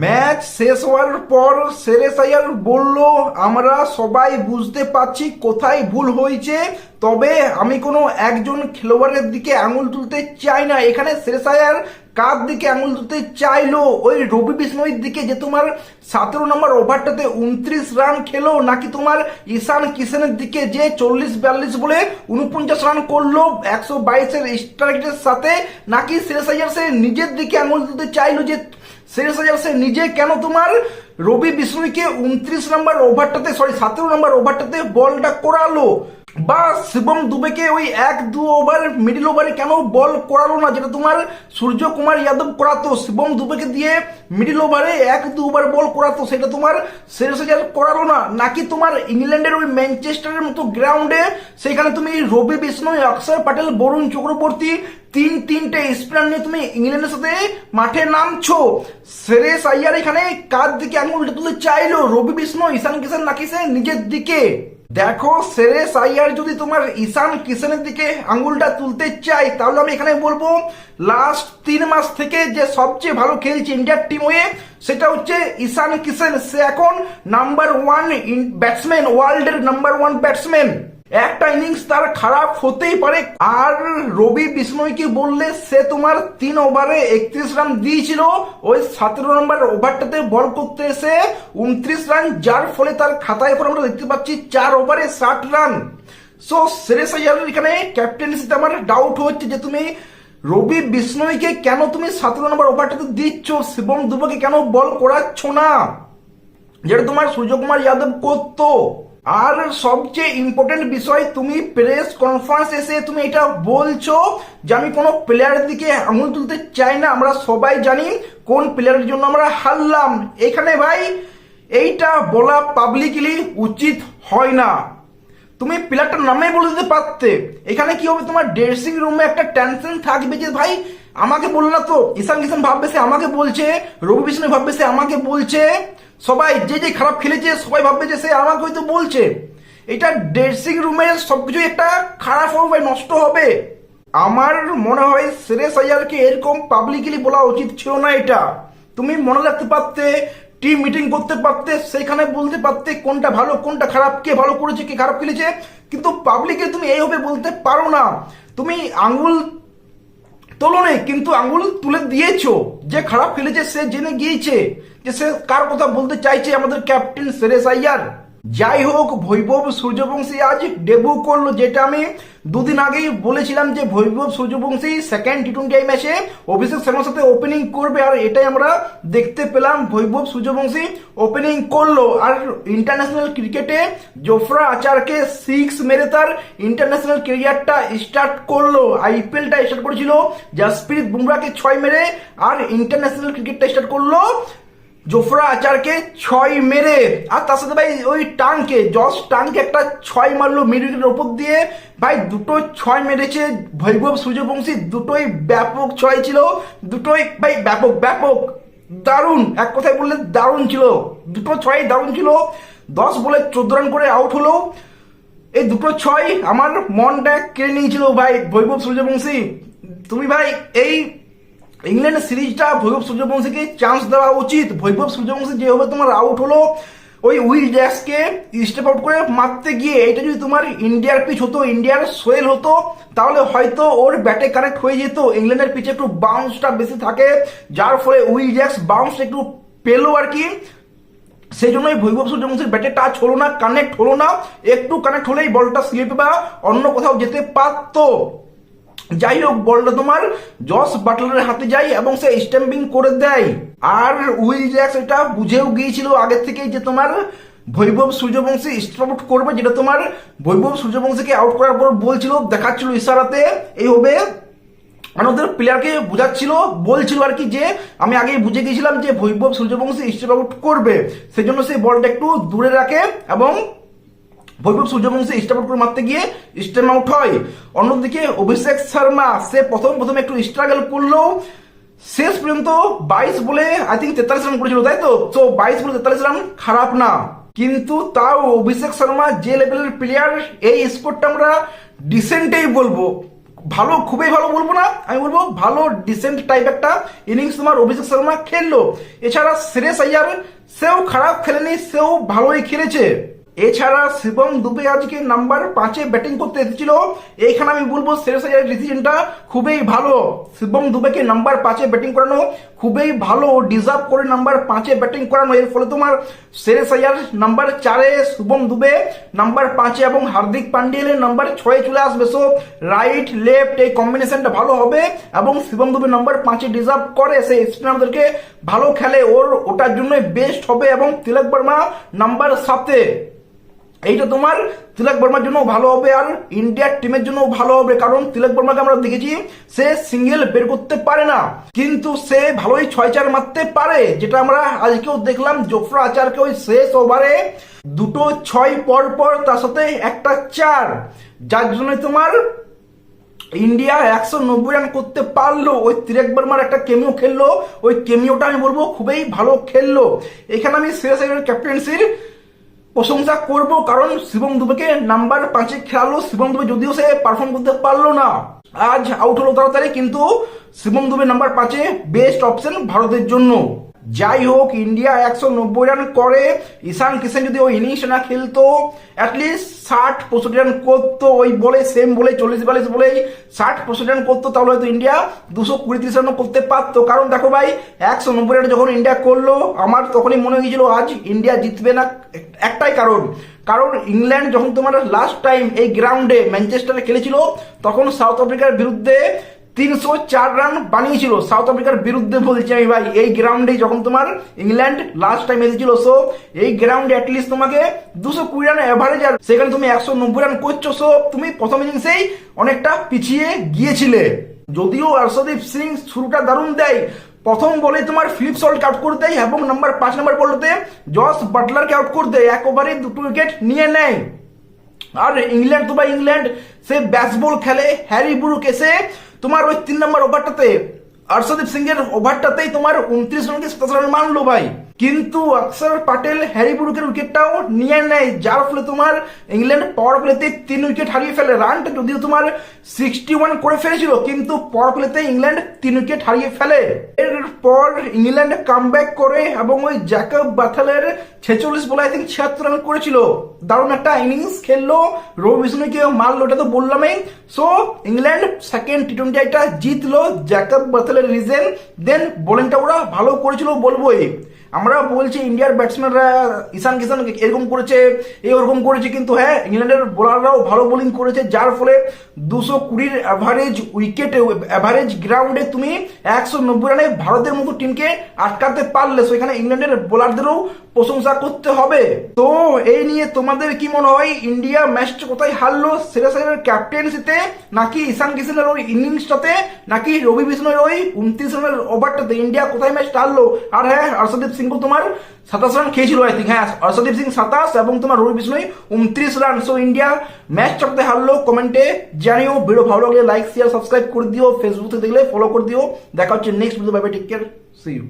Match শেষ হওয়ার পর শ্রেয়াস আইয়ার বলল, আমরা সবাই বুঝতে পারছি কোথায় ভুল হয়েছে, তবে আমি কোনো একজন খেলোয়াড়ের দিকে আঙুল তুলতে চাই না। এখানে শ্রেয়াস আইয়ার কার দিকে আঙুল তুলতে চাইলো? ওই রবি বিষ্ণয়ের দিকে, যে তোমার 17 নম্বর ওভারটাতে 29 রান খেলো, নাকি তোমার ঈশান কিষানের দিকে, যে 40-42 বলে 49 রান করলো 122-এর স্ট্রাইকের সাথে, নাকি শ্রেয়াস আইয়ার সে নিজের দিকে আঙুল তুলতে চাইলো, যে শ্রেয়াস আইয়ার সে নিজে কেন তোমার রবি বিষ্ণয়কে 29 নম্বর ওভারটাতে 17 নম্বর ওভারটাতে বলটা করালো, বা শিবম দুবেকে ওই 1-2 ওভার মিডিল ওভারে কেন বল করালো না, যেটা তোমার সূর্য কুমার যাদব করাতো। শিবম দুবেকে দিয়ে মিডিল ওভারে 1-2 ওভার বল করাতো, সেটা তোমার শ্রেয়াস আইয়ার করালো না। নাকি তোমার ইংল্যান্ডের ওই ম্যানচেস্টারের মতো গ্রাউন্ডে সেখানে তুমি রবি বিষ্ণয়, অক্ষর প্যাটেল, বরুণ চক্রবর্তী তিনটে স্পিনার নিয়ে তুমি ইংল্যান্ডের সাথে মাঠে নামছো। শ্রেয়াস আইয়ার এখানে কার দিকে আঙুলটা তুলতে চাইলো? রবি বিষ্ণয়, ঈশান কিষান, নাকি সে নিজের দিকে? দেখো, শ্রেয়াস আইয়ার যদি তোমার ঈশান কিষানের দিকে আঙুলটা তুলতে চাই, তাহলে আমি এখানে বলবো লাস্ট 3 মাস থেকে যে সবচেয়ে ভালো খেলছে ইন্ডিয়ার টিম হয়ে, সেটা হচ্ছে ঈশান কিষান। সে এখন নাম্বার 1 ব্যাটসম্যান, ওয়ার্ল্ডের নাম্বার 1 ব্যাটসম্যান। একটা ইনিংস তার খারাপ হতেই পারে। আর রবি বিষ্ণয়কে বললে, সে তোমার 3 ওভারে 31 রান দিয়েছিল, ওই 17 নম্বর ওভারটাতে বল করতে এসে 29 রান, যার ফলে তার খাতায় এখন আমরা দেখতে পাচ্ছি 4 ওভারে 60 রান। সো শ্রেয়াস আইয়ারের এখানে ক্যাপ্টেন্সিতে আমার ডাউট হচ্ছে যে তুমি রবি বিষ্ণয়কে কেন তুমি 17 নম্বর ওভারটাতে দিচ্ছ, শিবম দুবেকে কেন বল করাচ্ছ না, যেটা তোমার সূর্যকুমার যাদব করতো। আর সবচেয়ে ইম্পর্টেন্ট বিষয়, তুমি প্রেস কনফারেন্স এসে তুমি এটা বলছো যে আমি কোনো প্লেয়ারের দিকে আঙুল তুলতে চাই না, আমরা সবাই জানি কোন প্লেয়ারের জন্য আমরা হারলাম। এখানে ভাই এইটা বলা পাবলিকলি উচিত হয় না। তুমি প্লেয়ারটার নামে বলে দিতে পারতে। এখানে কি হবে, তোমার ড্রেসিং রুমে একটা টেনশন থাকবে যে ভাই আমাকে বললো না তো, ঈশান কিষান ভাববে সে আমাকে বলছে, রবি বিষ্ণয় ভাববে সে আমাকে বলছে, সবাই যে খারাপ খেলেছে সবাই ভাববে যে সে আমাকে হয়তো বলছে। এটা ড্রেসিং রুমের সবকিছু একটা খারাপ হবে, নষ্ট হবে। আমার মনে হয় শ্রেয়াস আইয়ারকে এরকম পাবলিকলি বলা উচিত ছিল না। এটা তুমি মনে রাখতে পারতে, টিম মিটিং করতে পারতে, সেখানে বলতে পারতে কোনটা ভালো কোনটা খারাপ, কে ভালো করেছে কে খারাপ খেলেছে, কিন্তু পাবলিকে তুমি এইভাবে বলতে পারো না। তুমি আঙ্গুল তোলো নেই, কিন্তু আঙ্গুল তুলে দিয়েছো। যে খারাপ খেলেছে সে জেনে গিয়েছে যে সে কার কথা বলতে চাইছে, আমাদের ক্যাপ্টেন শ্রেয়াস আইয়ার। যাই হোক, বৈভব সূর্যবংশী আজ ডেবিউ করলো, যেটা আমি 2 দিন আগেই বলেছিলাম যে বৈভব সূর্যবংশী সেকেন্ড টি-20 ম্যাচে অভিষেক শর্মার সাথে ওপেনিং করবে, আর এটাই আমরা দেখতে পেলাম। বৈভব সূর্যবংশী ওপেনিং করলো, আর ইন্টারন্যাশনাল ক্রিকেটে জোফরা আচারকে 6 মেরে তার ইন্টারন্যাশনাল ক্যারিয়ারটা স্টার্ট করলো। আইপিএলটা স্টার্ট করেছিল জাসপ্রীত বুমরাকে 6 মেরে, আর ইন্টারন্যাশনাল ক্রিকেটটা স্টার্ট করলো জোফরা আচারকে 6 মেরে। আর তার সাথে ভাই ওই জস টাংকে একটা 6 মারলো মিড উইকেটের ওপর দিয়ে। ভাই দুটো 6 মেরেছে বৈভব সূর্যবংশী, দুটোই ব্যাপক 6 ছিল, দুটোই ভাই ব্যাপক দারুণ, এক কথায় বললে দারুণ ছিল, দুটো 6 দারুণ ছিল। 10 বলে 14 রান করে আউট হলো। এই দুটো 6 আমার মনটা কেড়ে নিয়েছিল ভাই বৈভব সূর্যবংশী। তুমি ভাই এই ইংল্যান্ড সিরিজটা বৈভব সূর্যবংশীকে চান্স দেওয়া উচিত। বৈভব সূর্যবংশী যেভাবে তোমার আউট হলো ওই উইল জ্যাক্সকে স্টেপ আউট করে মারতে গিয়ে, এটা যদি তোমার ইন্ডিয়ার পিচ হতো, ইন্ডিয়ার সোয়েল হতো, তাহলে হয়তো ওর ব্যাটে কানেক্ট হয়ে যেত। ইংল্যান্ডের পিচে একটু বাউন্সটা বেশি থাকে, যার ফলে উইল জ্যাক্স বাউন্সটা একটু পেলো আর কি। সেই জন্যই বৈভব সূর্যবংশীর ব্যাটে টাচ হলো না, কানেক্ট হলো না। একটু কানেক্ট হলেই বলটা স্লিপ বা অন্য কোথাও যেতে পারতো। যাই হোক, বলটা তোমার জস বাটলারের হাতে যায় এবং সে স্ট্যাম্পিং করে দেয়। আর উইল জ্যাক্স এটা বুঝেও গিয়েছিল আগে থেকেই যে তোমার বৈভব সূর্যবংশী স্ট্রাইক আউট করবে, যেটা তোমার বৈভব সূর্যবংশীকে আউট করার পর বলছিল, দেখাচ্ছিল ইশারাতে, এই হবে আমাদের প্লেয়ারকে বোঝাচ্ছিল, বলছিল আর কি যে আমি আগেই বুঝে গিয়েছিলাম যে বৈভব সূর্যবংশী স্ট্রাইক আউট করবে, সেই জন্য সেই বলটা একটু দূরে রাখে এবং বৈভব সূর্যবংশী স্টাম্প আউট করে মারতে গিয়ে স্টাম্প আউট হয়। অন্যদিকে অভিষেক শর্মা সে প্রথম একটু স্ট্রাগল করলো, শেষ পর্যন্ত 22 বলে আই থিঙ্ক 43 রান করেছিল, তাই তো? 22 বলে 43 রান খারাপ না, কিন্তু তাও অভিষেক শর্মা যে লেভেলের প্লেয়ার, এই স্পোর্টটা আমরা ডিসেন্টেই বলবো, ভালো, খুবই ভালো বলবো না, আমি বলবো ভালো ডিসেন্ট টাইপ একটা ইনিংস তোমার অভিষেক শর্মা খেললো। এছাড়া শ্রেয়স আইয়ার সেও খারাপ খেলেনি, সেও ভালোই খেলেছে। এছাড়া শিবম দুবে আজকে নাম্বার 5-এ ব্যাটিং করতে এসেছিল। এইখানে আমি বলবো শ্রেয়স আইয়ারের ডিসিশনটা খুবই ভালো। শিবম দুবেকে নাম্বার 5-এ ব্যাটিং করানো খুবই ভালো, ডিজার্ভ করে নাম্বার 5-এ ব্যাটিং করানো। এর ফলে তোমার শ্রেয়স আইয়ার নাম্বার 4-এ, শুভম দুবে নাম্বার 5-এ এবং হার্দিক পান্ডিয়া নাম্বার 6-এ চলে আসবে। সো রাইট লেফট এই কম্বিনেশনটা ভালো হবে এবং শিবম দুবে নাম্বার 5-এ ডিজার্ভ করে। সে স্পিনারদেরকে ভালো খেলে, ওটার জন্য বেস্ট হবে। এবং তিলক বর্মা নাম্বার 7-এ, এইটা তোমার তিলক বর্মার জন্য ভালো হবে আর ইন্ডিয়ার টিমের জন্য ভালো হবে। কারণ তিলক বর্মাকে আমরা দেখেছি সে সিঙ্গেল বের করতে পারে না, কিন্তু সে ভালোই 6-4 মারতে পারে, যেটা আমরা আজকেও দেখলাম জোফরা আচারকে ওই শেষ ওভারে 2টো 6 পর পর তার সাথে একটা 4, যার জন্য তোমার ইন্ডিয়া 190 রান করতে পারলো। ওই তিলক বর্মার একটা কেমিও খেললো, ওই কেমিওটা আমি বলবো খুবই ভালো খেললো। এখানে আমি শ্রেয়স আইয়ারের ক্যাপ্টেন্সির প্রশংসা করব, কারণ শিবম দুবেকে নাম্বার 5-এ খেলালো। শিবম দুবে যদিও সে পারফর্ম করতে পারলো না, আজ আউট হলো তাড়াতাড়ি, কিন্তু শিবম দুবে নাম্বার 5-এ বেস্ট অপশন ভারতের জন্য। যাই হোক, ইন্ডিয়া 190 রান করে। ঈশান কিষান যদি ওই ইনিংস না খেলতো, অ্যাটলিস্ট 60-65 রান করতো। ওই বলে সেম বলে 40-42 বলেই 60-65 রান করতো, তাহলে হয়তো ইন্ডিয়া 220-30 রানও করতে পারতো। কারণ দেখো ভাই, 190 রান যখন ইন্ডিয়া করলো, আমার তখনই মনে হয়েছিল আজ ইন্ডিয়া জিতবে না। একটাই কারণ ইংল্যান্ড যখন তোমার লাস্ট টাইম এই গ্রাউন্ডে ম্যানচেস্টারে খেলেছিল, তখন সাউথ আফ্রিকার বিরুদ্ধে 304 রান বানিয়েছিল। সাউথ আফ্রিকার বিরুদ্ধে বলছি আমি ভাই, এই গ্রাউন্ডে যখন তোমার ইংল্যান্ড লাস্ট টাইম এসেছিল। সো এই গ্রাউন্ডে অ্যাটলিস্ট তোমাকে 220 রান অ্যাভারেজ, আর সেখানে তুমি 190 রান করছো। সো তুমি প্রথম ইনিংসেই অনেকটা পিছিয়ে গিয়েছিলে। যদিও হর্ষদীপ সিং শুরুটা দারুণ দেয়, প্রথম বলে তোমার ফিলিপ সল্টকে আউট করে দেয় এবং 5 নম্বর বলতে জস বাটলারকে আউট করে দেয়, 1 ওভারে 2টো উইকেট নিয়ে নেয়। আর ইংল্যান্ড তো ভাই ইংল্যান্ড সে ব্যাটসবল খেলে। হ্যারি ব্রুক এসে তোমার ওই 3 নম্বর ওভারটাতে, হর্ষদীপ সিং এর ওভারটাতেই তোমার 29 রানকে 27 রান মানলো ভাই, কিন্তু অক্ষর প্যাটেল হ্যারি ব্রুকের উইকেটটাও নিয়ে নেয়, যার ফলে তোমার ইংল্যান্ড পাওয়ার প্লেতে 3 উইকেট হারিয়ে ফেলে। রানটা যদিও তোমার 61 করে ফেলেছিল, কিন্তু পাওয়ার প্লেতে ইংল্যান্ড 3 উইকেট হারিয়ে ফেলে। এরপর ইংল্যান্ড কামব্যাক করে এবং ওই জ্যাকব বাথেলের 46 বলে আই থিঙ্ক 76 রান করেছিল। দারুণ একটা ইনিংস খেললো, রবি বিষ্ণুকে মারলো, ওটা তো বললামই। সো ইংল্যান্ড সেকেন্ড টি20টা জিতলো জ্যাকব বাথেলের রিজেন। দেন বোলিংটা ওরা ভালো করেছিল বলবোই। আমরা বলছি ইন্ডিয়ার ব্যাটসম্যানরা ঈশান কিষান এরকম করেছে, ওরকম করেছে, কিন্তু হ্যাঁ ইংল্যান্ডের বোলাররাও ভালো বোলিং করেছে, যার ফলে 220 অ্যাভারেজ উইকেটে, অ্যাভারেজ গ্রাউন্ডে তুমি 190 রানে ভারতের মতো টিমকে আটকাতে পারলে। সো এখানে ইংল্যান্ডের বোলারদেরও প্রশংসা করতে হবে। তো এই নিয়ে তোমাদের কি মনে হয়, ইন্ডিয়া ম্যাচটা কোথায় হারলো? শ্রেয়স আইয়ারের ক্যাপ্টেন্সিতে, নাকি ঈশান কিষানের ওই ইনিংসটাতে, নাকি রবি বিষ্ণুর ওই 29 রানের ওভারটাতে ইন্ডিয়া কোথায় ম্যাচটা হারলো? আর হ্যাঁ, হর্ষদীপ সিং তোমার 27 রান খেয়েছিল আই থিঙ্ক। হ্যাঁ, হর্ষদীপ সিং 27 এবং তোমার রবি বিষ্ণু 29 রান। সো ইন্ডিয়া ম্যাচটা কোথায় হারলো কমেন্টে জানিও। ভিডিও ভালো লাগলে লাইক শেয়ার সাবস্ক্রাইব করে দিও, ফেসবুক থেকে দেখলে ফলো করে দিও। দেখা হচ্ছে next video. Bye bye, take care, see you.